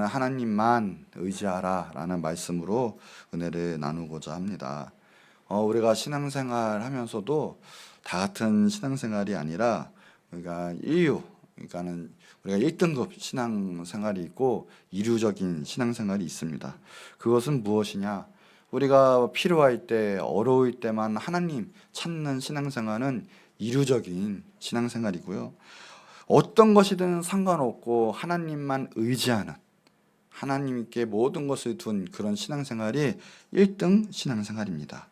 나는 하나님만 의지하라 라는 말씀으로 은혜를 나누고자 합니다. 우리가 신앙생활 하면서도 다 같은 신앙생활이 아니라 우리가 그러니까는 우리가 1등급 신앙생활이 있고 이류적인 신앙생활이 있습니다. 그것은 무엇이냐? 우리가 필요할 때, 어려울 때만 하나님 찾는 신앙생활은 이류적인 신앙생활이고요. 어떤 것이든 상관없고 하나님만 의지하는, 하나님께 모든 것을 둔 그런 신앙생활이 1등 신앙생활입니다.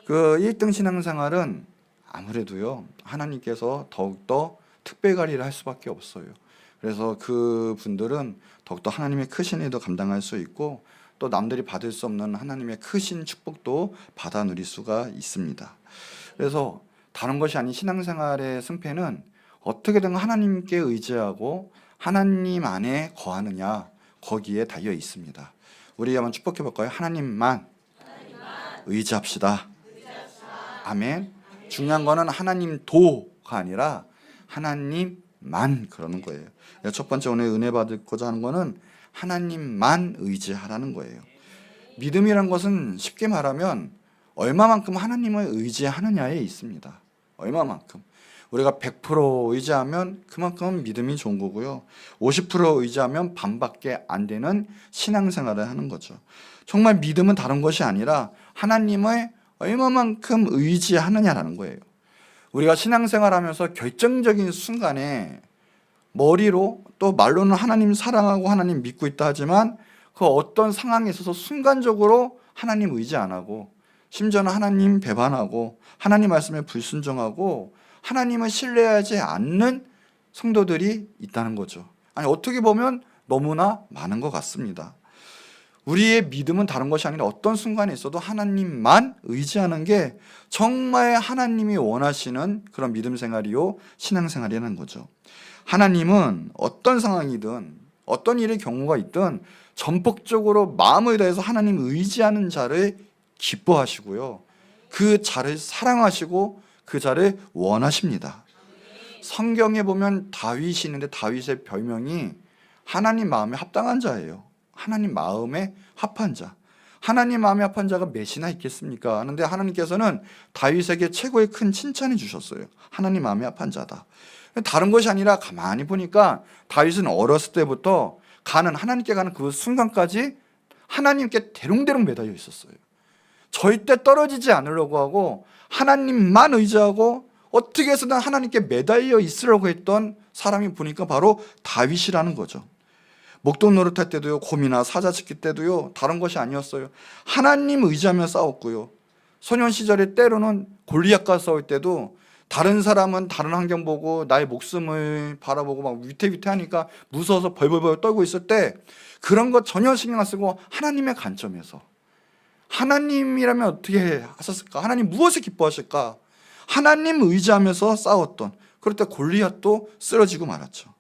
그 1등 신앙생활은 아무래도요, 하나님께서 더욱더 특별관리를 할 수밖에 없어요. 그래서 그 분들은 더욱더 하나님의 크신 일도 감당할 수 있고 또 남들이 받을 수 없는 하나님의 크신 축복도 받아 누릴 수가 있습니다. 그래서 다른 것이 아닌 신앙생활의 승패는 어떻게든 하나님께 의지하고 하나님 안에 거하느냐, 거기에 달려 있습니다. 우리 한번 축복해 볼까요? 하나님만 의지합시다. 아멘. 중요한 거는 하나님 도가 아니라 하나님만 그러는 거예요. 첫 번째 오늘 은혜 받고자 하는 거는 하나님만 의지하라는 거예요. 믿음이란 것은 쉽게 말하면 얼마만큼 하나님을 의지하느냐에 있습니다. 얼마만큼. 우리가 100% 의지하면 그만큼 믿음이 좋은 거고요. 50% 의지하면 반밖에 안 되는 신앙생활을 하는 거죠. 정말 믿음은 다른 것이 아니라 하나님을 얼마만큼 의지하느냐라는 거예요. 우리가 신앙생활하면서 결정적인 순간에 머리로 또 말로는 하나님 사랑하고 하나님 믿고 있다 하지만 그 어떤 상황에 있어서 순간적으로 하나님 의지 안 하고 심지어는 하나님 배반하고 하나님 말씀에 불순종하고 하나님을 신뢰하지 않는 성도들이 있다는 거죠. 아니 어떻게 보면 너무나 많은 것 같습니다. 우리의 믿음은 다른 것이 아니라 어떤 순간에 있어도 하나님만 의지하는 게 정말 하나님이 원하시는 그런 믿음 생활이요 신앙생활이라는 거죠. 하나님은 어떤 상황이든 어떤 일의 경우가 있든 전폭적으로 마음을 다해서 하나님 의지하는 자를 기뻐하시고요. 그 자를 사랑하시고 그 자를 원하십니다. 성경에 보면 다윗이 있는데 다윗의 별명이 하나님 마음에 합당한 자예요. 하나님 마음에 합한 자. 하나님 마음에 합한 자가 몇이나 있겠습니까? 하는데 하나님께서는 다윗에게 최고의 큰 칭찬을 주셨어요. 하나님 마음에 합한 자다. 다른 것이 아니라 가만히 보니까 다윗은 어렸을 때부터 하나님께 가는 그 순간까지 하나님께 대롱대롱 매달려 있었어요. 절대 떨어지지 않으려고 하고 하나님만 의지하고 어떻게 해서든 하나님께 매달려 있으려고 했던 사람이 보니까 바로 다윗이라는 거죠. 목동 노릇할 때도요, 곰이나 사자 지킬 때도요, 다른 것이 아니었어요. 하나님 의지하며 싸웠고요. 소년 시절에 때로는 골리앗과 싸울 때도 다른 사람은 다른 환경 보고 나의 목숨을 바라보고 막 위태위태하니까 무서워서 벌벌벌 떨고 있을 때 그런 거 전혀 신경 안 쓰고 하나님의 관점에서 하나님이라면 어떻게 하셨을까? 하나님 무엇을 기뻐하실까? 하나님 의지하면서 싸웠던, 그럴 때 골리앗도 쓰러지고 말았죠.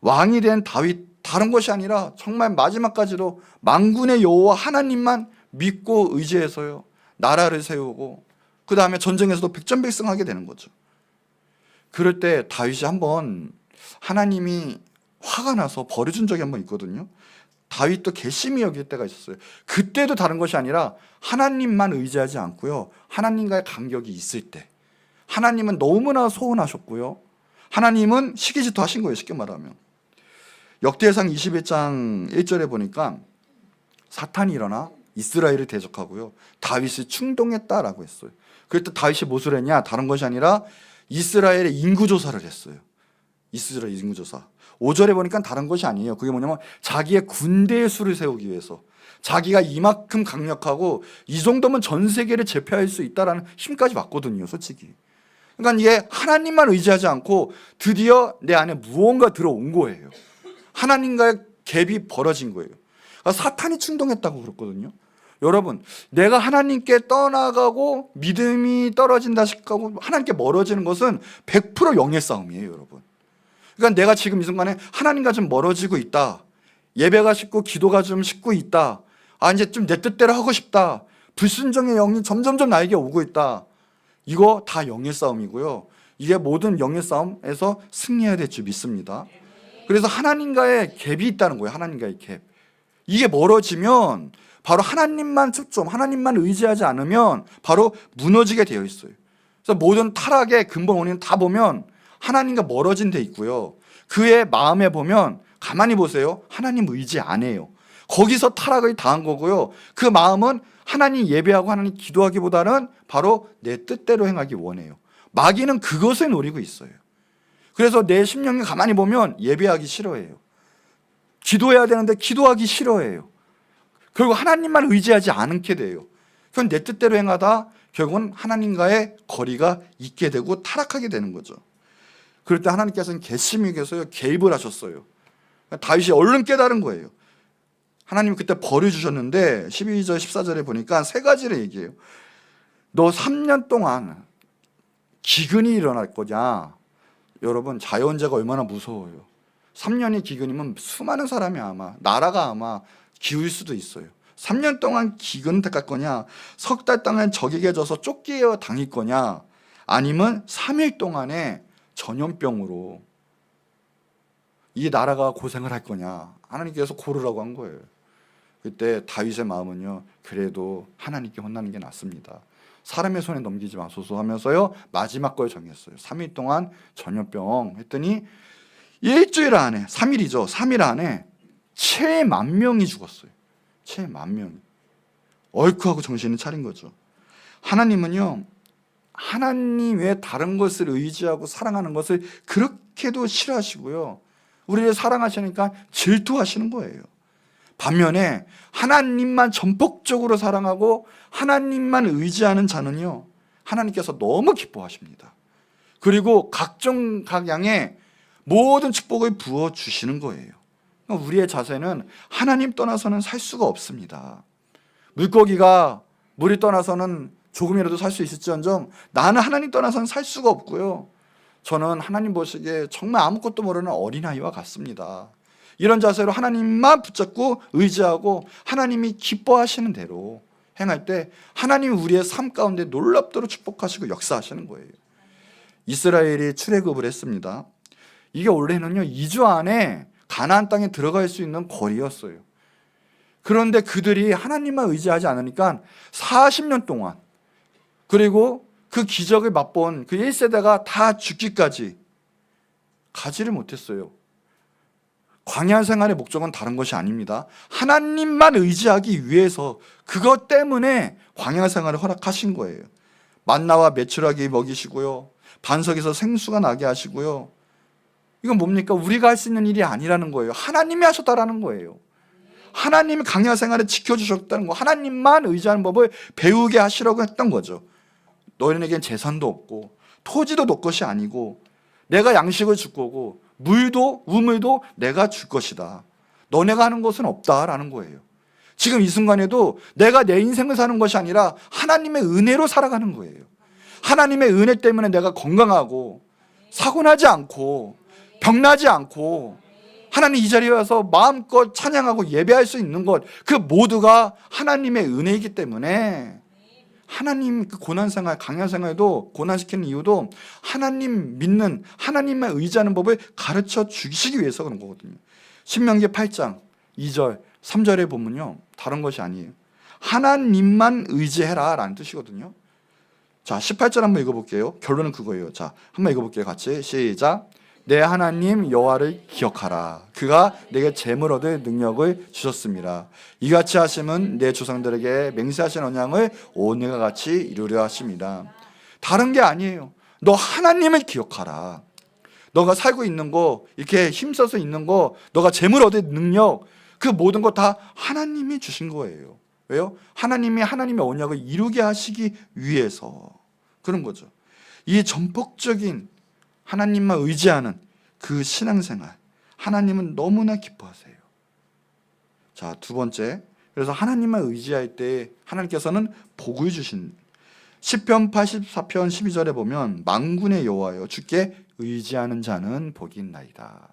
왕이 된 다윗, 다른 것이 아니라 정말 마지막까지도 만군의 여호와 하나님만 믿고 의지해서요 나라를 세우고 그 다음에 전쟁에서도 백전백승하게 되는 거죠. 그럴 때 다윗이 한번 하나님이 화가 나서 벌어준 적이 한번 있거든요. 다윗도 괘씸히 여길 때가 있었어요. 그때도 다른 것이 아니라 하나님만 의지하지 않고요, 하나님과의 간격이 있을 때 하나님은 너무나 소원하셨고요, 하나님은 시기질투 하신 거예요. 쉽게 말하면 역대상 21장 1절에 보니까 사탄이 일어나 이스라엘을 대적하고요 다윗이 충동했다라고 했어요. 그럴 때 다윗이 무엇을 했냐? 다른 것이 아니라 이스라엘의 인구조사를 했어요. 이스라엘 인구조사 5절에 보니까 다른 것이 아니에요. 그게 뭐냐면 자기의 군대의 수를 세우기 위해서, 자기가 이만큼 강력하고 이 정도면 전 세계를 제패할 수 있다라는 힘까지 왔거든요. 솔직히 그러니까 이게 하나님만 의지하지 않고 드디어 내 안에 무언가 들어온 거예요. 하나님과의 갭이 벌어진 거예요. 그러니까 사탄이 충동했다고 그랬거든요. 여러분, 내가 하나님께 떠나가고 믿음이 떨어진다 싶고 하나님께 멀어지는 것은 100% 영의 싸움이에요, 여러분. 그러니까 내가 지금 이 순간에 하나님과 좀 멀어지고 있다, 예배가 쉽고 기도가 좀 쉽고 있다, 이제 좀 내 뜻대로 하고 싶다, 불순종의 영이 점점점 나에게 오고 있다, 이거 다 영의 싸움이고요. 이게 모든 영의 싸움에서 승리해야 될 줄 믿습니다. 그래서 하나님과의 갭이 있다는 거예요. 하나님과의 갭. 이게 멀어지면 바로 하나님만 초점, 하나님만 의지하지 않으면 바로 무너지게 되어 있어요. 그래서 모든 타락의 근본 원인은 다 보면 하나님과 멀어진 데 있고요. 그의 마음에 보면 가만히 보세요. 하나님 의지 안 해요. 거기서 타락을 당한 거고요. 그 마음은 하나님 예배하고 하나님 기도하기보다는 바로 내 뜻대로 행하기 원해요. 마귀는 그것을 노리고 있어요. 그래서 내 심령이 가만히 보면 예배하기 싫어해요. 기도해야 되는데 기도하기 싫어해요. 결국 하나님만 의지하지 않게 돼요. 그건 내 뜻대로 행하다 결국은 하나님과의 거리가 있게 되고 타락하게 되는 거죠. 그럴 때 하나님께서는 겟시믹에서요 개입을 하셨어요. 다윗이 얼른 깨달은 거예요. 하나님이 그때 벌을 주셨는데 12절 14절에 보니까 세 가지를 얘기해요. 너 3년 동안 기근이 일어날 거냐. 여러분 자연재해가 얼마나 무서워요. 3년이 기근이면 수많은 사람이 아마 나라가 아마 기울 수도 있어요. 3년 동안 기근을 택할 거냐, 석 달 동안 적에게 져서 쫓겨 당할 거냐, 아니면 3일 동안에 전염병으로 이 나라가 고생을 할 거냐. 하나님께서 고르라고 한 거예요. 그때 다윗의 마음은요, 그래도 하나님께 혼나는 게 낫습니다. 사람의 손에 넘기지 마소서 하면서요 마지막 걸 정했어요. 3일 동안 전염병 했더니 일주일 안에 3일이죠. 3일 안에 7만 명이 죽었어요. 7만 명이. 얼크하고 정신을 차린 거죠. 하나님은요, 하나님 외에 다른 것을 의지하고 사랑하는 것을 그렇게도 싫어하시고요, 우리를 사랑하시니까 질투하시는 거예요. 반면에 하나님만 전폭적으로 사랑하고 하나님만 의지하는 자는요, 하나님께서 너무 기뻐하십니다. 그리고 각양의 모든 축복을 부어주시는 거예요. 우리의 자세는 하나님 떠나서는 살 수가 없습니다. 물고기가 물이 떠나서는 조금이라도 살 수 있을지언정 나는 하나님 떠나서는 살 수가 없고요, 저는 하나님 보시기에 정말 아무것도 모르는 어린아이와 같습니다. 이런 자세로 하나님만 붙잡고 의지하고 하나님이 기뻐하시는 대로 행할 때 하나님이 우리의 삶 가운데 놀랍도록 축복하시고 역사하시는 거예요. 이스라엘이 출애굽을 했습니다. 이게 원래는요 2주 안에 가나안 땅에 들어갈 수 있는 거리였어요. 그런데 그들이 하나님만 의지하지 않으니까 40년 동안, 그리고 그 기적을 맛본 그 1세대가 다 죽기까지 가지를 못했어요. 광야 생활의 목적은 다른 것이 아닙니다. 하나님만 의지하기 위해서, 그것 때문에 광야 생활을 허락하신 거예요. 만나와 메추라기 먹이시고요, 반석에서 생수가 나게 하시고요. 이건 뭡니까? 우리가 할 수 있는 일이 아니라는 거예요. 하나님이 하셨다라는 거예요. 하나님이 광야 생활을 지켜주셨다는 거, 하나님만 의지하는 법을 배우게 하시라고 했던 거죠. 너희에겐 재산도 없고 토지도 너 것이 아니고 내가 양식을 줄 거고 물도 우물도 내가 줄 것이다. 너네가 하는 것은 없다라는 거예요. 지금 이 순간에도 내가 내 인생을 사는 것이 아니라 하나님의 은혜로 살아가는 거예요. 하나님의 은혜 때문에 내가 건강하고 사고나지 않고 병나지 않고 하나님 이 자리에 와서 마음껏 찬양하고 예배할 수 있는 것, 그 모두가 하나님의 은혜이기 때문에 하나님 그 고난생활, 강야생활도 고난시키는 이유도 하나님 믿는, 하나님만 의지하는 법을 가르쳐 주시기 위해서 그런 거거든요. 신명기 8장 2절 3절에 보면요, 다른 것이 아니에요. 하나님만 의지해라 라는 뜻이거든요. 자, 18절 한번 읽어볼게요. 결론은 그거예요. 자, 한번 읽어볼게요. 같이 시작. 내 하나님 여호와를 기억하라. 그가 내게 재물 얻을 능력을 주셨습니다. 이같이 하심은 내 조상들에게 맹세하신 언약을 오늘과 같이 이루려 하십니다. 다른 게 아니에요. 너 하나님을 기억하라. 너가 살고 있는 거, 이렇게 힘써서 있는 거, 너가 재물 얻을 능력, 그 모든 거 다 하나님이 주신 거예요. 왜요? 하나님이 하나님의 언약을 이루게 하시기 위해서 그런 거죠. 이 전폭적인 하나님만 의지하는 그 신앙생활, 하나님은 너무나 기뻐하세요. 자, 두 번째, 그래서 하나님만 의지할 때 하나님께서는 복을 주신, 시편 84편 12절에 보면 만군의 여호와여 주께 의지하는 자는 복이 있나이다.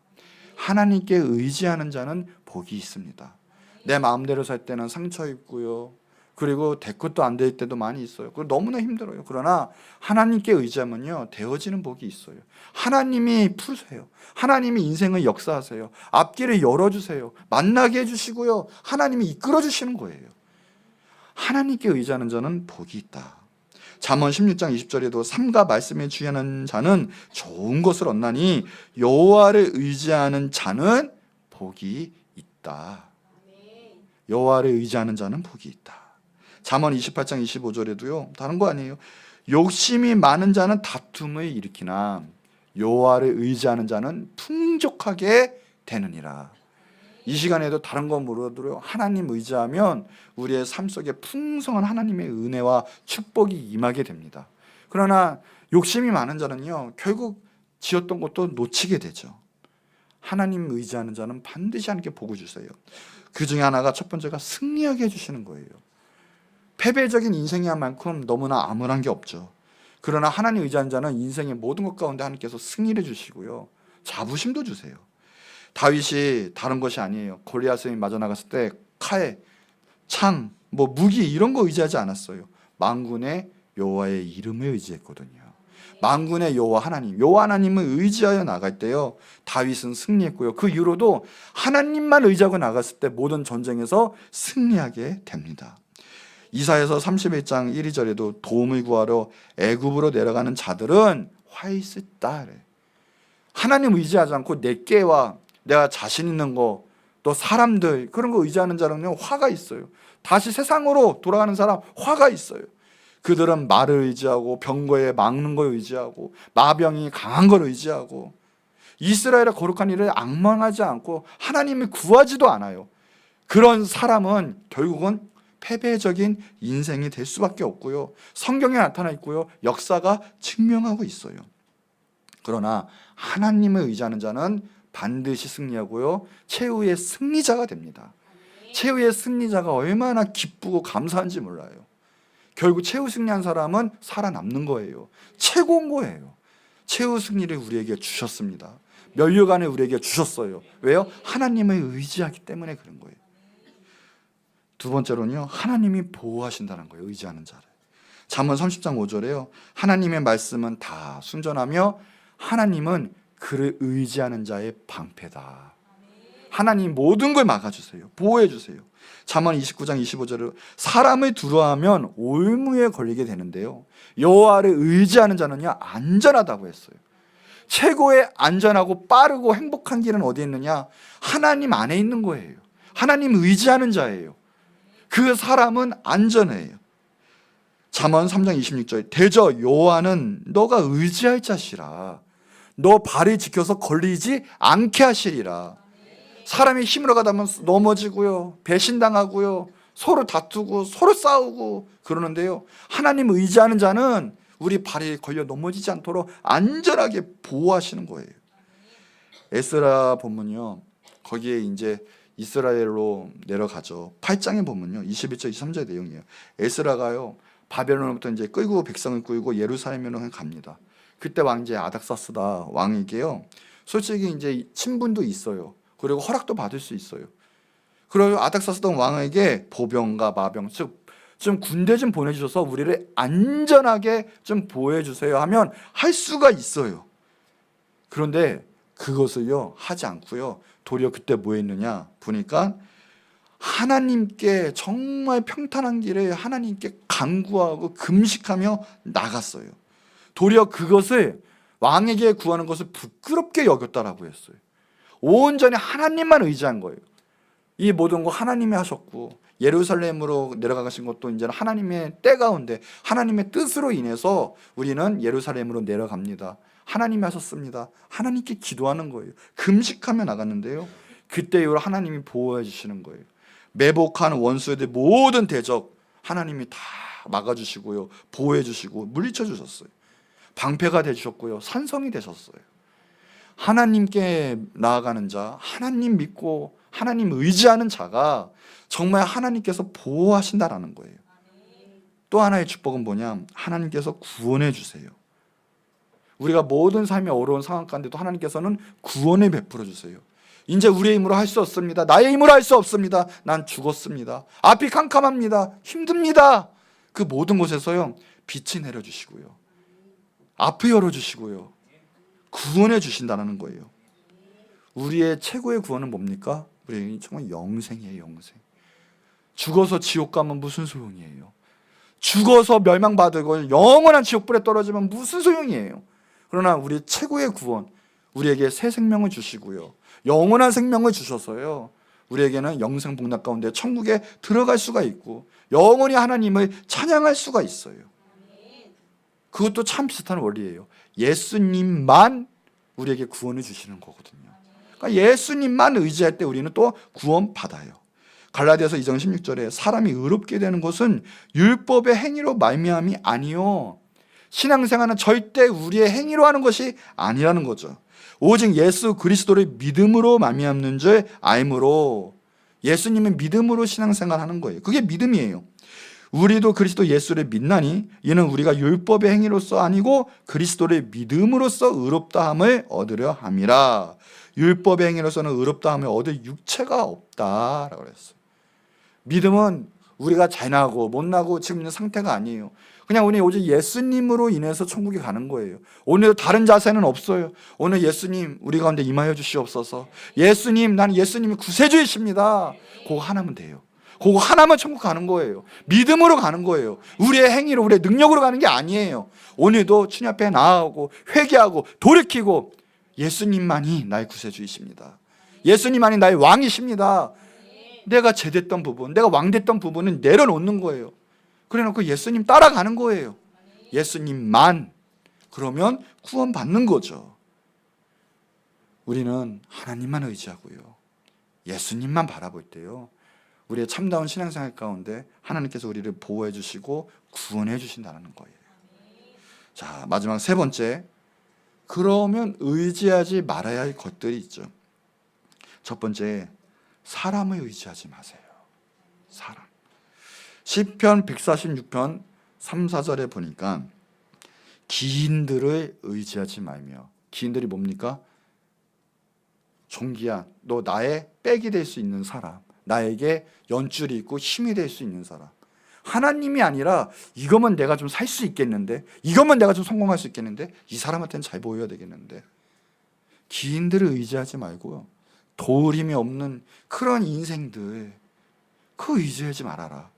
하나님께 의지하는 자는 복이 있습니다. 내 마음대로 살 때는 상처 입고요, 그리고 대꾸도 안 될 때도 많이 있어요. 그리고 너무나 힘들어요. 그러나 하나님께 의지하면요, 되어지는 복이 있어요. 하나님이 푸세요. 하나님이 인생을 역사하세요. 앞길을 열어주세요. 만나게 해주시고요. 하나님이 이끌어주시는 거예요. 하나님께 의지하는 자는 복이 있다. 잠언 16장 20절에도 삼가 말씀에 주의하는 자는 좋은 것을 얻나니 여호와를 의지하는 자는 복이 있다. 여호와를 의지하는 자는 복이 있다. 잠언 28장 25절에도요. 다른 거 아니에요. 욕심이 많은 자는 다툼을 일으키나 여호와를 의지하는 자는 풍족하게 되느니라. 이 시간에도 다른 거 물어도요. 하나님 의지하면 우리의 삶 속에 풍성한 하나님의 은혜와 축복이 임하게 됩니다. 그러나 욕심이 많은 자는요. 결국 지었던 것도 놓치게 되죠. 하나님 의지하는 자는 반드시 하나님께 복을 주세요. 그 중에 하나가 첫 번째가 승리하게 해주시는 거예요. 패배적인 인생이야만큼 너무나 암울한 게 없죠. 그러나 하나님 의지하는 자는 인생의 모든 것 가운데 하나님께서 승리를 주시고요. 자부심도 주세요. 다윗이 다른 것이 아니에요. 골리앗이 맞아 나갔을 때 칼, 창, 무기 이런 거 의지하지 않았어요. 만군의 여호와의 이름을 의지했거든요. 만군의 여호와 하나님을 의지하여 나갈 때요. 다윗은 승리했고요. 그 이후로도 하나님만 의지하고 나갔을 때 모든 전쟁에서 승리하게 됩니다. 이사야서 31장 1, 2절에도 도움을 구하러 애굽으로 내려가는 자들은 화 있었다. 하나님 의지하지 않고 내게와 내가 자신 있는 거, 또 사람들 그런 거 의지하는 자는요 화가 있어요. 다시 세상으로 돌아가는 사람 화가 있어요. 그들은 말을 의지하고 병거에 막는 걸 의지하고 마병이 강한 걸 의지하고 이스라엘의 거룩한 일을 앙망하지 않고 하나님을 구하지도 않아요. 그런 사람은 결국은 패배적인 인생이 될 수밖에 없고요. 성경에 나타나 있고요. 역사가 증명하고 있어요. 그러나 하나님을 의지하는 자는 반드시 승리하고요. 최후의 승리자가 됩니다. 최후의 승리자가 얼마나 기쁘고 감사한지 몰라요. 결국 최후 승리한 사람은 살아남는 거예요. 최고인 거예요. 최후 승리를 우리에게 주셨습니다. 면류관을 우리에게 주셨어요. 왜요? 하나님을 의지하기 때문에 그런 거예요. 두 번째로는요, 하나님이 보호하신다는 거예요. 의지하는 자를. 잠언 30장 5절에요. 하나님의 말씀은 다 순전하며 하나님은 그를 의지하는 자의 방패다. 하나님 모든 걸 막아주세요. 보호해주세요. 잠언 29장 25절에 사람을 두려워하면 올무에 걸리게 되는데요. 여호와를 의지하는 자는요 안전하다고 했어요. 최고의 안전하고 빠르고 행복한 길은 어디에 있느냐? 하나님 안에 있는 거예요. 하나님 의지하는 자예요. 그 사람은 안전해요. 잠언 3장 26절 대저 여호와는 너가 의지할 자시라. 너 발을 지켜서 걸리지 않게 하시리라. 사람이 힘으로 가다 보면 넘어지고요. 배신당하고요. 서로 다투고 서로 싸우고 그러는데요. 하나님 의지하는 자는 우리 발이 걸려 넘어지지 않도록 안전하게 보호하시는 거예요. 에스라 본문요. 거기에 이제 이스라엘로 내려가죠. 8장에 보면요. 21절 23절 내용이에요. 에스라가요. 바벨론으로부터 이제 끌고 백성을 끌고 예루살렘으로 갑니다. 그때 왕제 아닥사스다 왕에게요. 솔직히 이제 친분도 있어요. 그리고 허락도 받을 수 있어요. 그리고 아닥사스다 왕에게 보병과 마병, 즉 좀 군대 좀 보내주셔서 우리를 안전하게 좀 보호해 주세요 하면 할 수가 있어요. 그런데 그것을요 하지 않고요. 도리어 그때 뭐 했느냐 보니까 하나님께 정말 평탄한 길을 하나님께 간구하고 금식하며 나갔어요. 도리어 그것을 왕에게 구하는 것을 부끄럽게 여겼다라고 했어요. 온전히 하나님만 의지한 거예요. 이 모든 거 하나님이 하셨고 예루살렘으로 내려가신 것도 이제는 하나님의 때 가운데 하나님의 뜻으로 인해서 우리는 예루살렘으로 내려갑니다. 하나님이 하셨습니다. 하나님께 기도하는 거예요. 금식하며 나갔는데요. 그때 이후로 하나님이 보호해 주시는 거예요. 매복한 원수들 모든 대적 하나님이 다 막아주시고요. 보호해 주시고 물리쳐 주셨어요. 방패가 되주셨고요. 산성이 되셨어요. 하나님께 나아가는 자, 하나님 믿고 하나님 의지하는 자가 정말 하나님께서 보호하신다라는 거예요. 또 하나의 축복은 뭐냐? 하나님께서 구원해 주세요. 우리가 모든 삶의 어려운 상황 가운데도 하나님께서는 구원을 베풀어 주세요. 이제 우리의 힘으로 할 수 없습니다. 나의 힘으로 할 수 없습니다. 난 죽었습니다. 앞이 캄캄합니다. 힘듭니다. 그 모든 곳에서요, 빛이 내려주시고요, 앞을 열어주시고요, 구원해 주신다는 거예요. 우리의 최고의 구원은 뭡니까? 우리에게 정말 영생이에요. 영생. 죽어서 지옥 가면 무슨 소용이에요? 죽어서 멸망받고 영원한 지옥불에 떨어지면 무슨 소용이에요? 그러나 우리 최고의 구원, 우리에게 새 생명을 주시고요, 영원한 생명을 주셔서요, 우리에게는 영생 복락 가운데 천국에 들어갈 수가 있고 영원히 하나님을 찬양할 수가 있어요. 그것도 참 비슷한 원리예요. 예수님만 우리에게 구원을 주시는 거거든요. 그러니까 예수님만 의지할 때 우리는 또 구원 받아요. 갈라디아서 2장 16절에 사람이 의롭게 되는 것은 율법의 행위로 말미암이 아니요, 신앙생활은 절대 우리의 행위로 하는 것이 아니라는 거죠. 오직 예수 그리스도를 믿음으로 말미암는 줄 알므로, 예수님은 믿음으로 신앙생활하는 거예요. 그게 믿음이에요. 우리도 그리스도 예수를 믿나니 이는 우리가 율법의 행위로서 아니고 그리스도를 믿음으로써 의롭다함을 얻으려 함이라. 율법의 행위로서는 의롭다함을 얻을 육체가 없다라고 그랬어요. 믿음은 우리가 잘 나고 못 나고 지금 있는 상태가 아니에요. 그냥 우리 오직 예수님으로 인해서 천국에 가는 거예요. 오늘 다른 자세는 없어요. 오늘 예수님 우리 가운데 임하여 주시옵소서. 예수님, 난 예수님이 구세주이십니다. 그거 하나면 돼요. 그거 하나면 천국 가는 거예요. 믿음으로 가는 거예요. 우리의 행위로, 우리의 능력으로 가는 게 아니에요. 오늘도 주님 앞에 나아오고 회개하고 돌이키고, 예수님만이 나의 구세주이십니다. 예수님만이 나의 왕이십니다. 내가 죄됐던 부분, 내가 왕됐던 부분은 내려놓는 거예요. 그래놓고 예수님 따라가는 거예요. 예수님만. 그러면 구원받는 거죠. 우리는 하나님만 의지하고요, 예수님만 바라볼 때요, 우리의 참다운 신앙생활 가운데 하나님께서 우리를 보호해 주시고 구원해 주신다는 거예요. 자, 마지막 세 번째, 그러면 의지하지 말아야 할 것들이 있죠. 첫 번째, 사람을 의지하지 마세요. 사람. 시편 146편 3, 4절에 보니까 기인들을 의지하지 말며, 기인들이 뭡니까? 종기야, 너 나의 백이 될 수 있는 사람, 나에게 연줄이 있고 힘이 될 수 있는 사람, 하나님이 아니라 이거면 내가 좀 살 수 있겠는데, 이거면 내가 좀 성공할 수 있겠는데, 이 사람한테는 잘 보여야 되겠는데, 기인들을 의지하지 말고요, 도울 힘이 없는 그런 인생들, 그거 의지하지 말아라.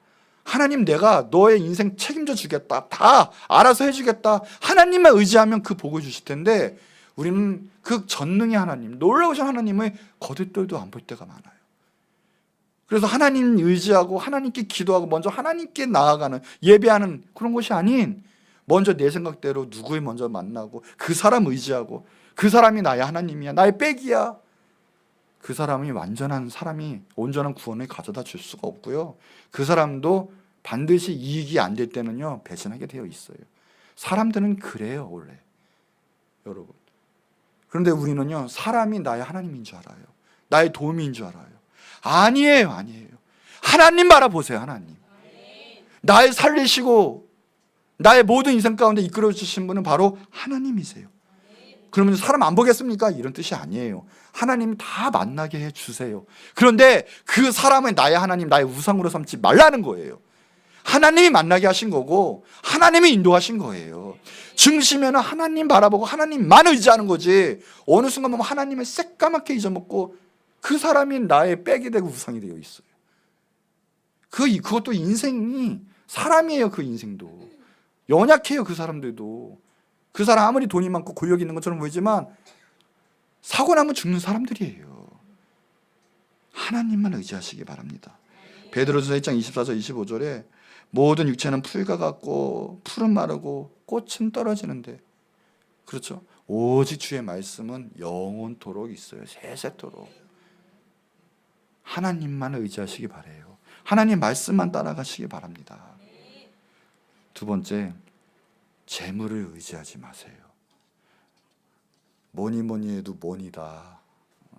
하나님, 내가 너의 인생 책임져 주겠다, 다 알아서 해주겠다, 하나님만 의지하면 그 복을 주실 텐데, 우리는 그 전능의 하나님, 놀라우신 하나님을 거들떠도 안 볼 때가 많아요. 그래서 하나님 의지하고 하나님께 기도하고 먼저 하나님께 나아가는, 예배하는 그런 것이 아닌, 먼저 내 생각대로 누구를 먼저 만나고 그 사람 의지하고, 그 사람이 나의 하나님이야, 나의 백이야, 그 사람이 완전한 사람이 온전한 구원을 가져다 줄 수가 없고요, 그 사람도 반드시 이익이 안 될 때는요 배신하게 되어 있어요. 사람들은 그래요 원래, 여러분. 그런데 우리는요, 사람이 나의 하나님인 줄 알아요. 나의 도움인 줄 알아요. 아니에요, 아니에요. 하나님 바라보세요. 하나님. 나를 살리시고 나의 모든 인생 가운데 이끌어 주신 분은 바로 하나님이세요. 그러면 사람 안 보겠습니까? 이런 뜻이 아니에요. 하나님이 다 만나게 해주세요. 그런데 그 사람을 나의 하나님, 나의 우상으로 삼지 말라는 거예요. 하나님이 만나게 하신 거고 하나님이 인도하신 거예요. 중심에는 하나님 바라보고 하나님만 의지하는 거지, 어느 순간 보면 하나님을 새까맣게 잊어먹고 그 사람이 나의 백이 되고 우상이 되어 있어요. 그것도 인생이 사람이에요. 그 인생도 연약해요. 그 사람들도. 그 사람 아무리 돈이 많고 권력이 있는 것처럼 보이지만 사고 나면 죽는 사람들이에요. 하나님만 의지하시기 바랍니다. 베드로전서 1장 24절 25절에 모든 육체는 풀과 같고 풀은 마르고 꽃은 떨어지는데, 그렇죠? 오직 주의 말씀은 영원토록 있어요. 세세토록. 하나님만 의지하시기 바라요. 하나님 말씀만 따라가시기 바랍니다. 두 번째, 재물을 의지하지 마세요. 뭐니 해도 money다.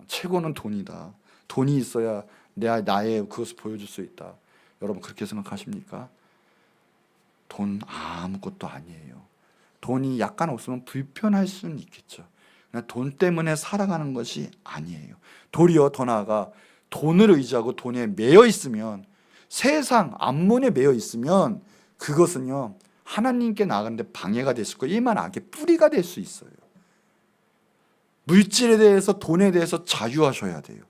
최고는 돈이다. 돈이 있어야 나의 그것을 보여줄 수 있다. 여러분 그렇게 생각하십니까? 돈 아무것도 아니에요. 돈이 약간 없으면 불편할 수는 있겠죠. 돈 때문에 살아가는 것이 아니에요. 도리어 더 나아가 돈을 의지하고 돈에 매여 있으면, 세상 암몬에 매여 있으면 그것은요 하나님께 나아가는데 방해가 될 수 있고 일만 악의 뿌리가 될 수 있어요. 물질에 대해서, 돈에 대해서 자유하셔야 돼요.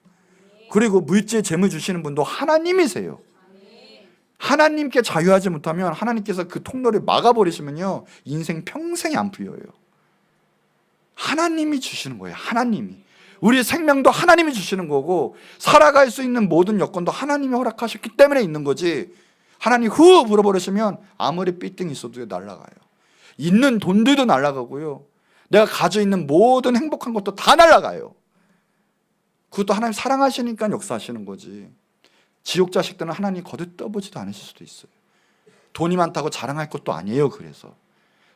그리고 물질 재물 주시는 분도 하나님이세요. 하나님께 자유하지 못하면 하나님께서 그 통로를 막아버리시면요 인생 평생이 안 풀려요. 하나님이 주시는 거예요. 하나님이. 우리 생명도 하나님이 주시는 거고, 살아갈 수 있는 모든 여건도 하나님이 허락하셨기 때문에 있는 거지, 하나님 후 불어버리시면 아무리 빌딩 있어도 날아가요. 있는 돈들도 날아가고요, 내가 가지고 있는 모든 행복한 것도 다 날아가요. 그것도 하나님 사랑하시니까 역사하시는 거지. 지옥 자식들은 하나님 거들떠보지도 않으실 수도 있어요. 돈이 많다고 자랑할 것도 아니에요. 그래서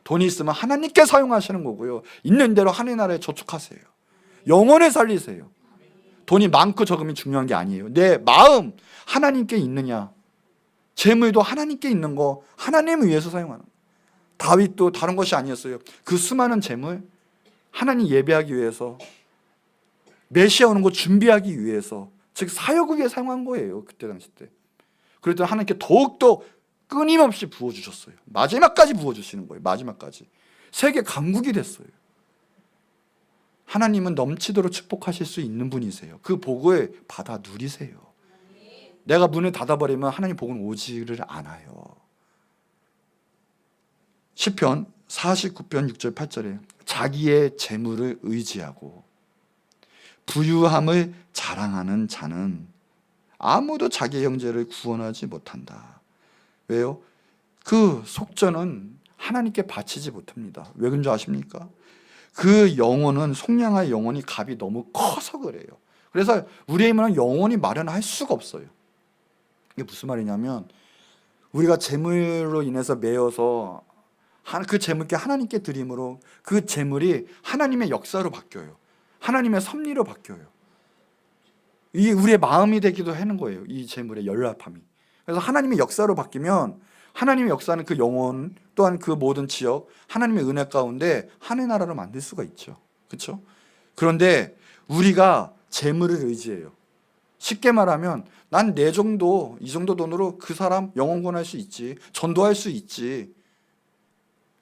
돈이 있으면 하나님께 사용하시는 거고요, 있는 대로 하나님 나라에 저축하세요. 영혼을 살리세요. 돈이 많고 적음이 중요한 게 아니에요. 내 마음 하나님께 있느냐, 재물도 하나님께 있는 거 하나님을 위해서 사용하는 거. 다윗도 다른 것이 아니었어요. 그 수많은 재물 하나님 예배하기 위해서, 메시아 오는 거 준비하기 위해서, 즉 사역을 위해 사용한 거예요. 그때 당시 때. 그랬더니 하나님께 더욱더 끊임없이 부어주셨어요. 마지막까지 부어주시는 거예요. 마지막까지. 세계 강국이 됐어요. 하나님은 넘치도록 축복하실 수 있는 분이세요. 그 복을 받아 누리세요. 내가 문을 닫아버리면 하나님 복은 오지를 않아요. 시편 49편 6절 8절에 자기의 재물을 의지하고 부유함을 자랑하는 자는 아무도 자기 형제를 구원하지 못한다. 왜요? 그 속전은 하나님께 바치지 못합니다. 왜 그런 줄 아십니까? 그 영혼은, 속량할 영혼이 값이 너무 커서 그래요. 그래서 우리의 힘은 영혼이 마련할 수가 없어요. 이게 무슨 말이냐면, 우리가 재물로 인해서 매여서 그 재물께 하나님께 드림으로 그 재물이 하나님의 역사로 바뀌어요. 하나님의 섭리로 바뀌어요. 이게 우리의 마음이 되기도 하는 거예요. 이 재물의 연락함이. 그래서 하나님의 역사로 바뀌면, 하나님의 역사는 그 영혼 또한 그 모든 지역 하나님의 은혜 가운데 하늘 나라로 만들 수가 있죠. 그렇죠? 그런데 우리가 재물을 의지해요. 쉽게 말하면 난 내 정도, 이 정도 돈으로 그 사람 영혼 구원할 수 있지, 전도할 수 있지.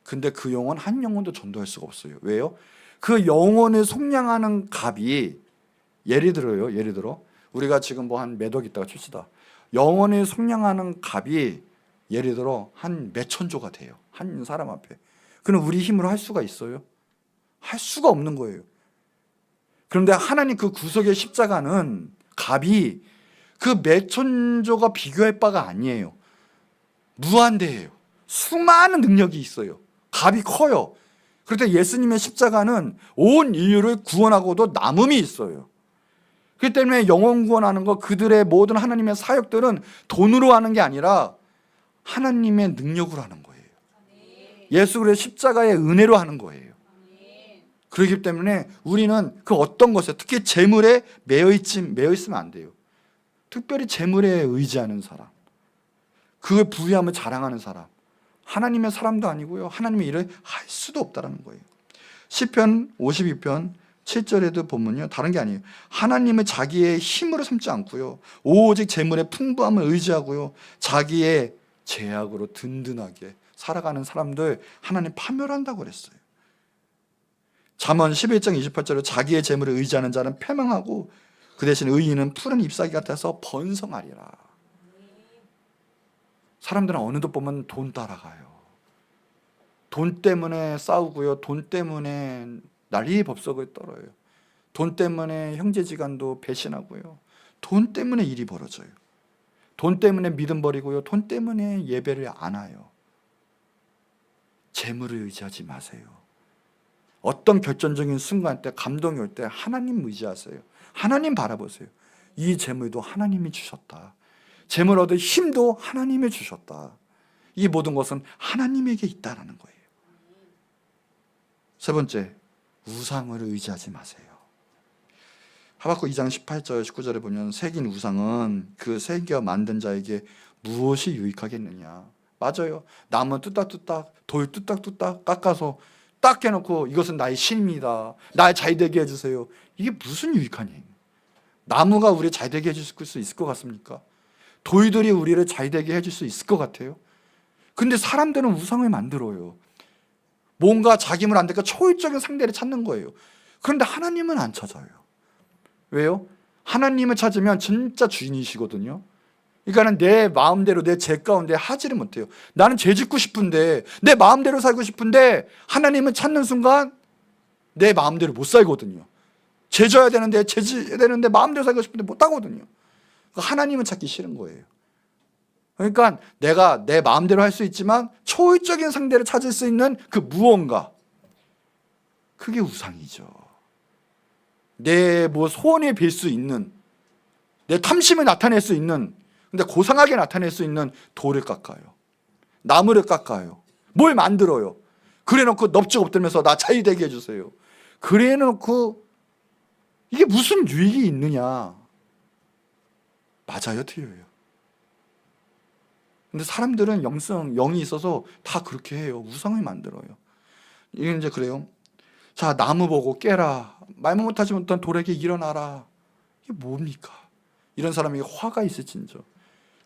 근데 그 영혼 한 영혼도 전도할 수가 없어요. 왜요? 그 영혼을 속량하는 값이, 예를 들어 우리가 지금 뭐 한 몇억 있다가 칩시다. 영혼을 속량하는 값이 예를 들어 한 몇천조가 돼요. 한 사람 앞에. 그럼 우리 힘으로 할 수가 있어요? 할 수가 없는 거예요. 그런데 하나님 그 구속의 십자가는 값이 그 몇천조가 비교할 바가 아니에요. 무한대예요. 수많은 능력이 있어요. 값이 커요. 그런데 예수님의 십자가는 온 인류를 구원하고도 남음이 있어요. 그렇기 때문에 영혼 구원하는 거, 그들의 모든 하나님의 사역들은 돈으로 하는 게 아니라 하나님의 능력으로 하는 거예요. 예수 그리스도의 십자가의 은혜로 하는 거예요. 그렇기 때문에 우리는 그 어떤 것에, 특히 재물에 매여 있으면 안 돼요. 특별히 재물에 의지하는 사람, 그 부유함을 자랑하는 사람, 하나님의 사람도 아니고요, 하나님의 일을 할 수도 없다는 거예요. 시편 52편 7절에도 보면요, 다른 게 아니에요. 하나님을 자기의 힘으로 삼지 않고요, 오직 재물의 풍부함을 의지하고요, 자기의 제약으로 든든하게 살아가는 사람들 하나님 파멸한다고 그랬어요. 잠언 11장 28절에 자기의 재물을 의지하는 자는 패망하고 그 대신 의인은 푸른 잎사귀 같아서 번성하리라. 사람들은 어느 것 보면 돈 따라가요. 돈 때문에 싸우고요, 돈 때문에 난리 법석을 떨어요. 돈 때문에 형제지간도 배신하고요, 돈 때문에 일이 벌어져요. 돈 때문에 믿음 버리고요, 돈 때문에 예배를 안 와요. 재물을 의지하지 마세요. 어떤 결정적인 순간 때, 감동이 올 때 하나님 의지하세요. 하나님 바라보세요. 이 재물도 하나님이 주셨다. 재물 얻을 힘도 하나님이 주셨다. 이 모든 것은 하나님에게 있다라는 거예요. 세 번째, 우상을 의지하지 마세요. 하박국 2장 18절 19절에 보면 새긴 우상은 그 새겨 만든 자에게 무엇이 유익하겠느냐. 맞아요. 나무 뚜딱뚜딱, 돌 뚜딱뚜딱 깎아서 딱 해놓고 이것은 나의 신입니다, 날 잘되게 해주세요. 이게 무슨 유익한 얘기예요? 나무가 우리 잘되게 해줄 수 있을 것 같습니까? 돌들이 우리를 잘되게 해줄 수 있을 것 같아요? 근데 사람들은 우상을 만들어요. 뭔가 자기 힘을 안 되니까 초월적인 상대를 찾는 거예요. 그런데 하나님은 안 찾아요. 왜요? 하나님을 찾으면 진짜 주인이시거든요. 그러니까 내 마음대로 내 죄 가운데 하지를 못해요. 나는 죄 짓고 싶은데, 내 마음대로 살고 싶은데 하나님을 찾는 순간 내 마음대로 못 살거든요. 죄 져야 되는데, 죄 져야 되는데 마음대로 살고 싶은데 못 하거든요. 하나님은 찾기 싫은 거예요. 그러니까 내가 내 마음대로 할 수 있지만 초월적인 상대를 찾을 수 있는 그 무언가, 그게 우상이죠. 내 소원에 빌 수 있는, 내 탐심을 나타낼 수 있는, 근데 고상하게 나타낼 수 있는 돌을 깎아요. 나무를 깎아요. 뭘 만들어요. 그래놓고 넙죽 엎드리면서 나 자유되게 해주세요. 그래놓고 이게 무슨 유익이 있느냐? 맞아요, 틀려요? 근데 사람들은 영이 있어서 다 그렇게 해요. 우상을 만들어요. 이게 이제 그래요. 자, 나무 보고 깨라. 말 못하지 못한 돌에게 일어나라. 이게 뭡니까? 이런 사람에게 화가 있을진저.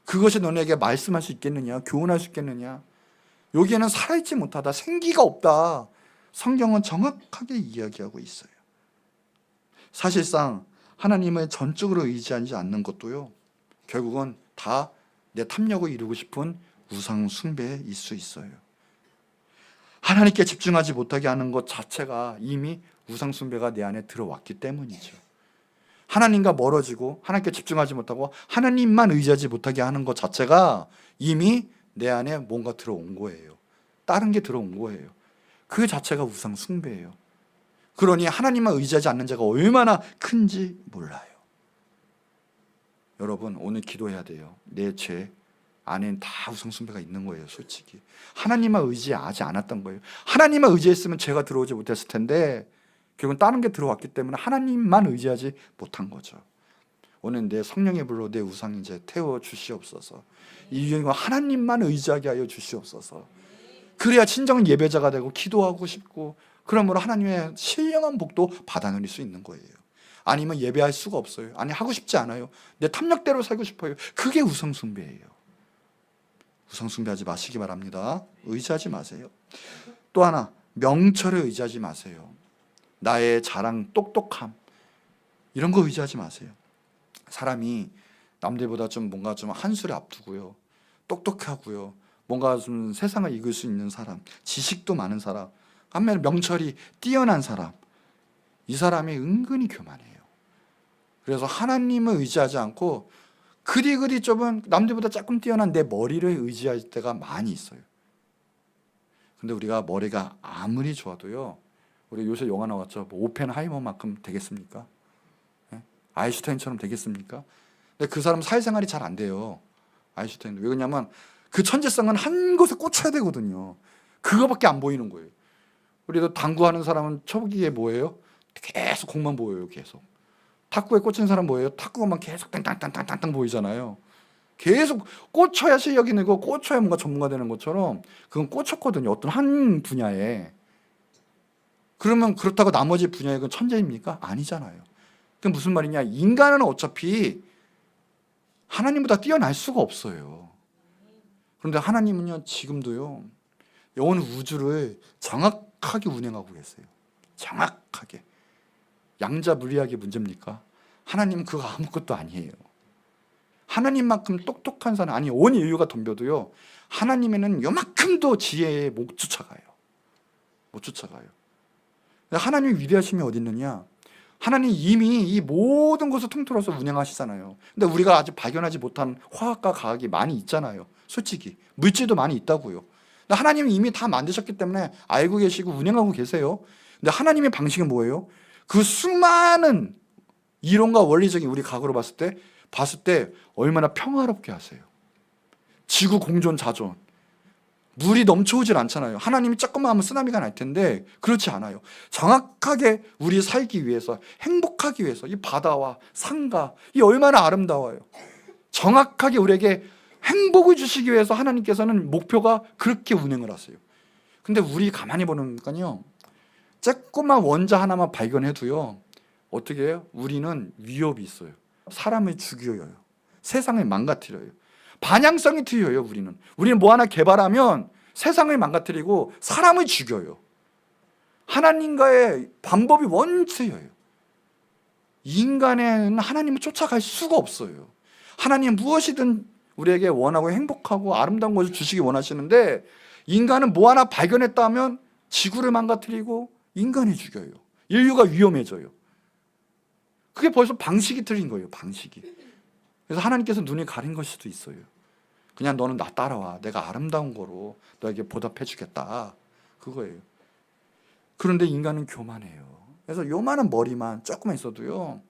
그것이 너네에게 말씀할 수 있겠느냐? 교훈할 수 있겠느냐? 여기에는 살아있지 못하다, 생기가 없다. 성경은 정확하게 이야기하고 있어요. 사실상 하나님을 전적으로 의지하지 않는 것도요, 결국은 다 내 탐욕을 이루고 싶은 우상 숭배일 수 있어요. 하나님께 집중하지 못하게 하는 것 자체가 이미 우상 숭배가 내 안에 들어왔기 때문이죠. 하나님과 멀어지고 하나님께 집중하지 못하고 하나님만 의지하지 못하게 하는 것 자체가 이미 내 안에 뭔가 들어온 거예요. 다른 게 들어온 거예요. 그 자체가 우상 숭배예요. 그러니 하나님만 의지하지 않는 자가 얼마나 큰지 몰라요. 여러분, 오늘 기도해야 돼요. 내 죄 안엔 다 우상 숭배가 있는 거예요. 솔직히 하나님만 의지하지 않았던 거예요. 하나님만 의지했으면 죄가 들어오지 못했을 텐데 결국은 다른 게 들어왔기 때문에 하나님만 의지하지 못한 거죠. 오늘 내 성령의 불로 내 우상 이제 태워 주시옵소서. 이유는 하나님만 의지하게 하여 주시옵소서. 그래야 진정한 예배자가 되고 기도하고 싶고, 그러므로 하나님의 신령한 복도 받아 누릴 수 있는 거예요. 아니면 예배할 수가 없어요. 아니, 하고 싶지 않아요. 내 탐욕대로 살고 싶어요. 그게 우상 숭배예요. 우상 숭배하지 마시기 바랍니다. 의지하지 마세요. 또 하나, 명철을 의지하지 마세요. 나의 자랑, 똑똑함, 이런 거 의지하지 마세요. 사람이 남들보다 좀 뭔가 좀 한 수를 앞두고요, 똑똑하고요, 뭔가 좀 세상을 이길 수 있는 사람, 지식도 많은 사람, 반면에 명철이 뛰어난 사람, 이 사람이 은근히 교만해요. 그래서 하나님을 의지하지 않고 그리 좁은 남들보다 조금 뛰어난 내 머리를 의지할 때가 많이 있어요. 근데 우리가 머리가 아무리 좋아도요, 우리 요새 영화 나왔죠. 뭐 오펜하이머만큼 되겠습니까? 네? 아인슈타인처럼 되겠습니까? 근데 그 사람 사회생활이 잘 안 돼요. 아인슈타인. 왜 그러냐면 그 천재성은 한 곳에 꽂혀야 되거든요. 그거밖에 안 보이는 거예요. 우리도 당구하는 사람은 초기에 뭐예요? 계속 공만 보여요. 계속. 탁구에 꽂힌 사람 뭐예요? 탁구만 계속 땅땅땅땅땅 보이잖아요. 계속 꽂혀야 실력이 늘고 꽂혀야 뭔가 전문가 되는 것처럼 그건 꽂혔거든요. 어떤 한 분야에. 그러면 그렇다고 나머지 분야에 그 천재입니까? 아니잖아요. 그 무슨 말이냐? 인간은 어차피 하나님보다 뛰어날 수가 없어요. 그런데 하나님은요, 지금도요, 온 우주를 정확하게 운행하고 계세요. 정확하게. 양자물리학의 문제입니까? 하나님은 그거 아무것도 아니에요. 하나님만큼 똑똑한 사람, 아니 온 인류가 덤벼도요, 하나님에는 요만큼도 지혜에 못 쫓아가요. 못 쫓아가요. 하나님의 위대하심이 어디 있느냐? 하나님 이미 이 모든 것을 통틀어서 운영하시잖아요. 근데 우리가 아직 발견하지 못한 화학과 과학이 많이 있잖아요. 솔직히 물질도 많이 있다고요. 근데 하나님이 이미 다 만드셨기 때문에 알고 계시고 운영하고 계세요. 근데 하나님의 방식은 뭐예요? 그 수많은 이론과 원리적인 우리 과거로 봤을 때 얼마나 평화롭게 하세요. 지구 공존 자존. 물이 넘쳐오질 않잖아요. 하나님이 조금만 하면 쓰나미가 날 텐데 그렇지 않아요. 정확하게 우리 살기 위해서, 행복하기 위해서 이 바다와 산과 이 얼마나 아름다워요. 정확하게 우리에게 행복을 주시기 위해서 하나님께서는 목표가 그렇게 운행을 하세요. 근데 우리 가만히 보니까요, 조그만 원자 하나만 발견해도요, 어떻게 해요? 우리는 위협이 있어요. 사람을 죽여요. 세상을 망가뜨려요. 반향성이 튀어요. 우리는 뭐 하나 개발하면 세상을 망가뜨리고 사람을 죽여요. 하나님과의 방법이 원트여요. 인간은 하나님을 쫓아갈 수가 없어요. 하나님은 무엇이든 우리에게 원하고 행복하고 아름다운 것을 주시기 원하시는데, 인간은 뭐 하나 발견했다면 지구를 망가뜨리고 인간을 죽여요. 인류가 위험해져요. 그게 벌써 방식이 틀린 거예요. 방식이. 그래서 하나님께서 눈이 가린 걸 수도 있어요. 그냥 너는 나 따라와. 내가 아름다운 거로 너에게 보답해 주겠다. 그거예요. 그런데 인간은 교만해요. 그래서 요만한 머리만 조금만 있어도요,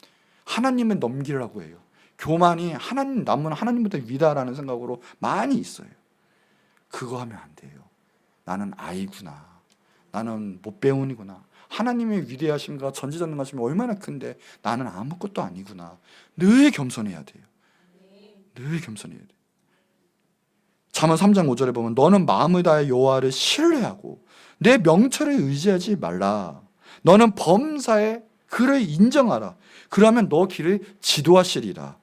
하나님을 넘기려고 해요. 교만이 남은 하나님보다 위다라는 생각으로 많이 있어요. 그거 하면 안 돼요. 나는 아이구나. 나는 못 배우니구나. 하나님의 위대하심과 전지전능하심이 얼마나 큰데 나는 아무것도 아니구나. 늘 겸손해야 돼요. 늘 겸손해야 돼요. 잠언 3장 5절에 보면 너는 마음을 다해 여호와를 신뢰하고 내 명철을 의지하지 말라. 너는 범사에 그를 인정하라. 그러면 너 길을 지도하시리라.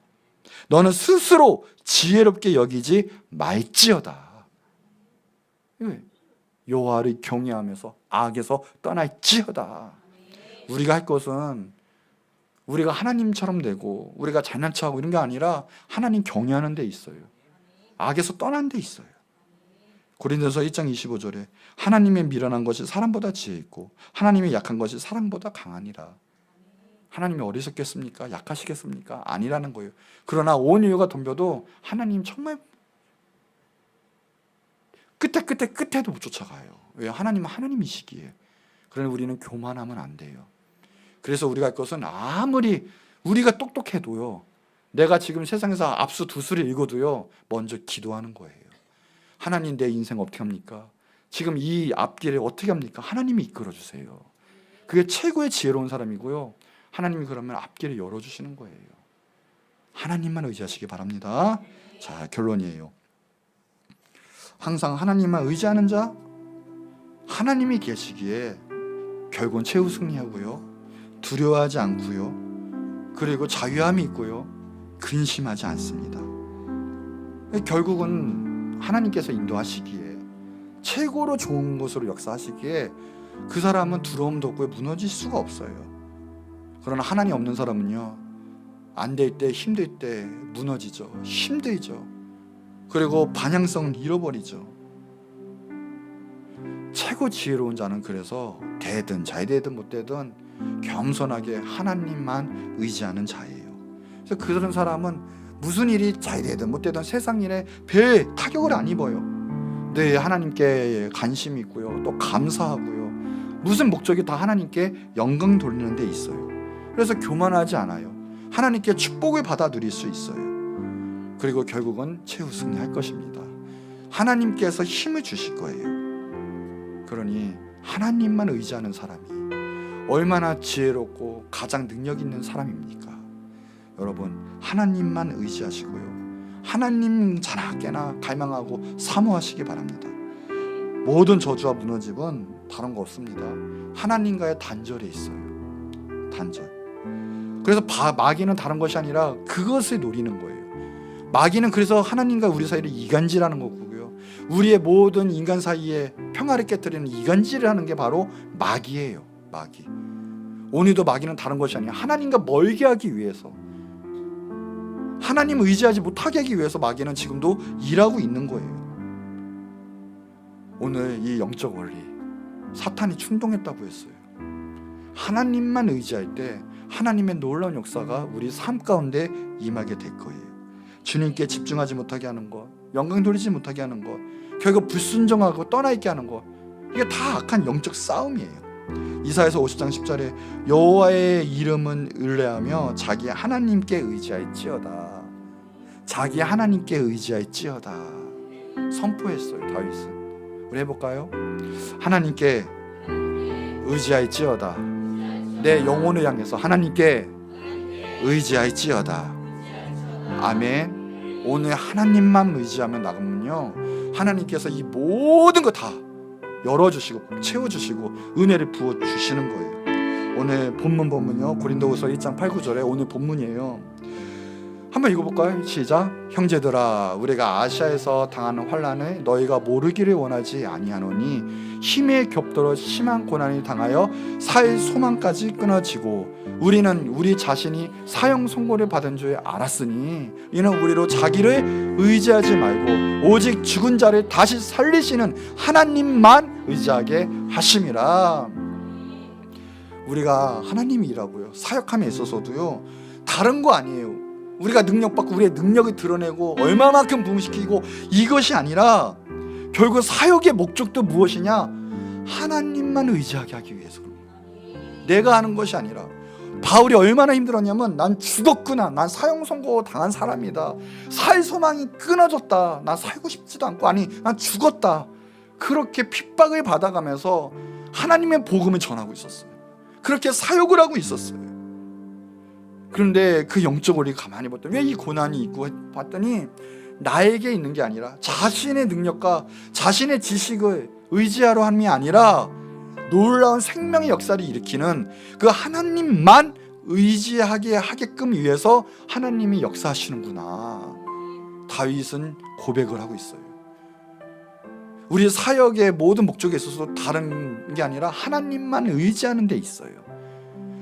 너는 스스로 지혜롭게 여기지 말지어다. 여호와를 경외하면서 악에서 떠날지어다. 우리가 할 것은 우리가 하나님처럼 되고 우리가 잘난 척하고 이런 게 아니라 하나님 경외하는 데 있어요. 악에서 떠난 데 있어요. 고린도서 1장 25절에 하나님의 미련한 것이 사람보다 지혜 있고 하나님의 약한 것이 사람보다 강하니라. 하나님이 어리석겠습니까? 약하시겠습니까? 아니라는 거예요. 그러나 온 인류가 덤벼도 하나님 정말 끝에도 못 쫓아가요. 왜? 하나님은 하나님이시기에. 그러니 우리는 교만하면 안 돼요. 그래서 우리가 할 것은 아무리 우리가 똑똑해도요, 내가 지금 세상에서 압수두수를 읽어도요, 먼저 기도하는 거예요. 하나님, 내 인생 어떻게 합니까? 지금 이 앞길을 어떻게 합니까? 하나님이 이끌어 주세요. 그게 최고의 지혜로운 사람이고요, 하나님이 그러면 앞길을 열어주시는 거예요. 하나님만 의지하시기 바랍니다. 자, 결론이에요. 항상 하나님만 의지하는 자, 하나님이 계시기에 결국은 최후 승리하고요, 두려워하지 않고요, 그리고 자유함이 있고요, 근심하지 않습니다. 결국은 하나님께서 인도하시기에 최고로 좋은 것으로 역사하시기에 그 사람은 두려움도 없고 무너질 수가 없어요. 그러나 하나님 없는 사람은요, 안 될 때, 힘들 때 무너지죠. 힘들죠. 그리고 방향성을 잃어버리죠. 최고 지혜로운 자는 그래서 되든 잘 되든 못 되든 겸손하게 하나님만 의지하는 자예요. 그래서 그런 사람은 무슨 일이 잘 되든 못 되든 세상 일에 별 타격을 안 입어요. 네, 하나님께 관심이 있고요, 또 감사하고요, 무슨 목적이 다 하나님께 영광 돌리는 데 있어요. 그래서 교만하지 않아요. 하나님께 축복을 받아 누릴 수 있어요. 그리고 결국은 최후 승리할 것입니다. 하나님께서 힘을 주실 거예요. 그러니 하나님만 의지하는 사람이 얼마나 지혜롭고 가장 능력 있는 사람입니까? 여러분, 하나님만 의지하시고요, 하나님 자나깨나 갈망하고 사모하시기 바랍니다. 모든 저주와 무너짐은 다른 거 없습니다. 하나님과의 단절에 있어요. 단절. 그래서 마귀는 다른 것이 아니라 그것을 노리는 거예요. 마귀는 그래서 하나님과 우리 사이를 이간질하는 거고요, 우리의 모든 인간 사이에 평화를 깨뜨리는 이간질을 하는 게 바로 마귀예요. 마귀. 오늘도 마귀는 다른 것이 아니라 하나님과 멀게 하기 위해서, 하나님 의지하지 못하게 하기 위해서 마귀는 지금도 일하고 있는 거예요. 오늘 이 영적 원리, 사탄이 충동했다고 했어요. 하나님만 의지할 때 하나님의 놀라운 역사가 우리 삶 가운데 임하게 될 거예요. 주님께 집중하지 못하게 하는 것, 영광 돌리지 못하게 하는 것, 결국 불순종하고 떠나 있게 하는 것, 이게 다 악한 영적 싸움이에요. 이사야서 50장 10절에 여호와의 이름은 의뢰하며 자기 하나님께 의지할지어다. 자기 하나님께 의지할지어다 선포했어요, 다윗은. 우리 해볼까요? 하나님께 의지할지어다. 내 영혼을 향해서 하나님께 의지할지어다. 아멘. 오늘 하나님만 의지하면 나가면요, 하나님께서 이 모든 거 다 열어주시고 채워주시고 은혜를 부어주시는 거예요. 오늘 본문요, 고린도후서 1장 8, 9절에 오늘 본문이에요. 한번 읽어볼까요? 시작. 형제들아, 우리가 아시아에서 당하는 환난을 너희가 모르기를 원하지 아니하노니 힘에 겹들어 심한 고난을 당하여 살 소망까지 끊어지고 우리는 우리 자신이 사형 선고를 받은 줄 알았으니 이는 우리로 자기를 의지하지 말고 오직 죽은 자를 다시 살리시는 하나님만 의지하게 하심이라. 우리가 하나님이 일하고요, 사역함에 있어서도요, 다른 거 아니에요. 우리가 능력받고 우리의 능력을 드러내고 얼마만큼 부흥시키고 이것이 아니라 결국 사역의 목적도 무엇이냐? 하나님만 의지하게 하기 위해서. 내가 하는 것이 아니라, 바울이 얼마나 힘들었냐면, 난 죽었구나, 난 사형 선고 당한 사람이다, 살 소망이 끊어졌다, 난 살고 싶지도 않고, 아니 난 죽었다, 그렇게 핍박을 받아가면서 하나님의 복음을 전하고 있었어요. 그렇게 사역을 하고 있었어요. 그런데 그 영적으로 가만히 봤더니 왜 이 고난이 있고 봤더니 나에게 있는 게 아니라 자신의 능력과 자신의 지식을 의지하러 함이 아니라 놀라운 생명의 역사를 일으키는 그 하나님만 의지하게 하게끔 위해서 하나님이 역사하시는구나. 다윗은 고백을 하고 있어요. 우리 사역의 모든 목적에 있어서 다른 게 아니라 하나님만 의지하는 데 있어요.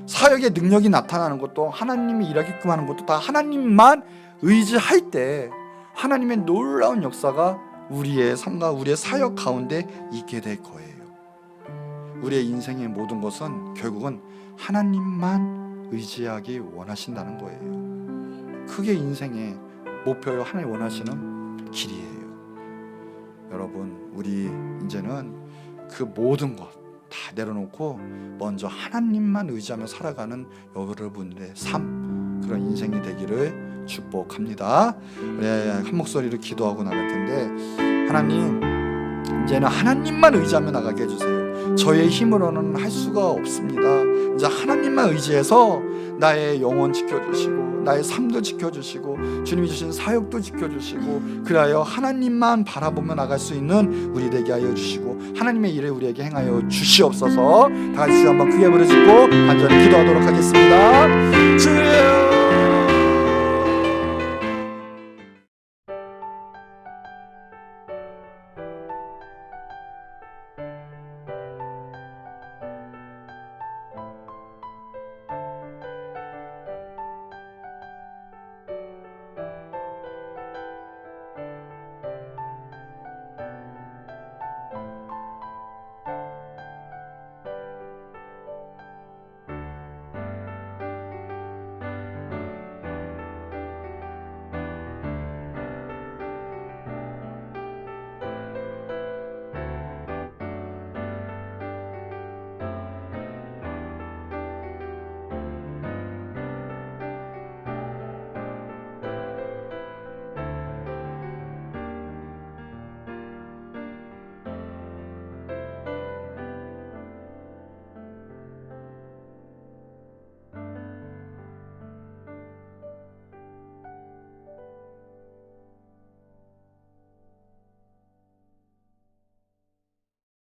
사역의 능력이 나타나는 것도, 하나님이 일하게끔 하는 것도 다 하나님만 의지할 때 하나님의 놀라운 역사가 우리의 삶과 우리의 사역 가운데 있게 될 거예요. 우리의 인생의 모든 것은 결국은 하나님만 의지하기 원하신다는 거예요. 그게 인생의 목표요, 하나님 원하시는 길이에요. 여러분, 우리 이제는 그 모든 것 다 내려놓고 먼저 하나님만 의지하며 살아가는 여러분들의 삶, 그런 인생이 되기를 축복합니다. 한 목소리로 기도하고 나갈 텐데, 하나님, 이제는 하나님만 의지하며 나가게 해주세요. 저의 힘으로는 할 수가 없습니다. 이제 하나님만 의지해서 나의 영혼 지켜주시고 나의 삶도 지켜주시고 주님이 주신 사역도 지켜주시고, 그리하여 하나님만 바라보며 나갈 수 있는 우리 되게 하여 주시고 하나님의 일을 우리에게 행하여 주시옵소서. 다 같이 한번 크게 부르짖고 간절히 기도하도록 하겠습니다. 주여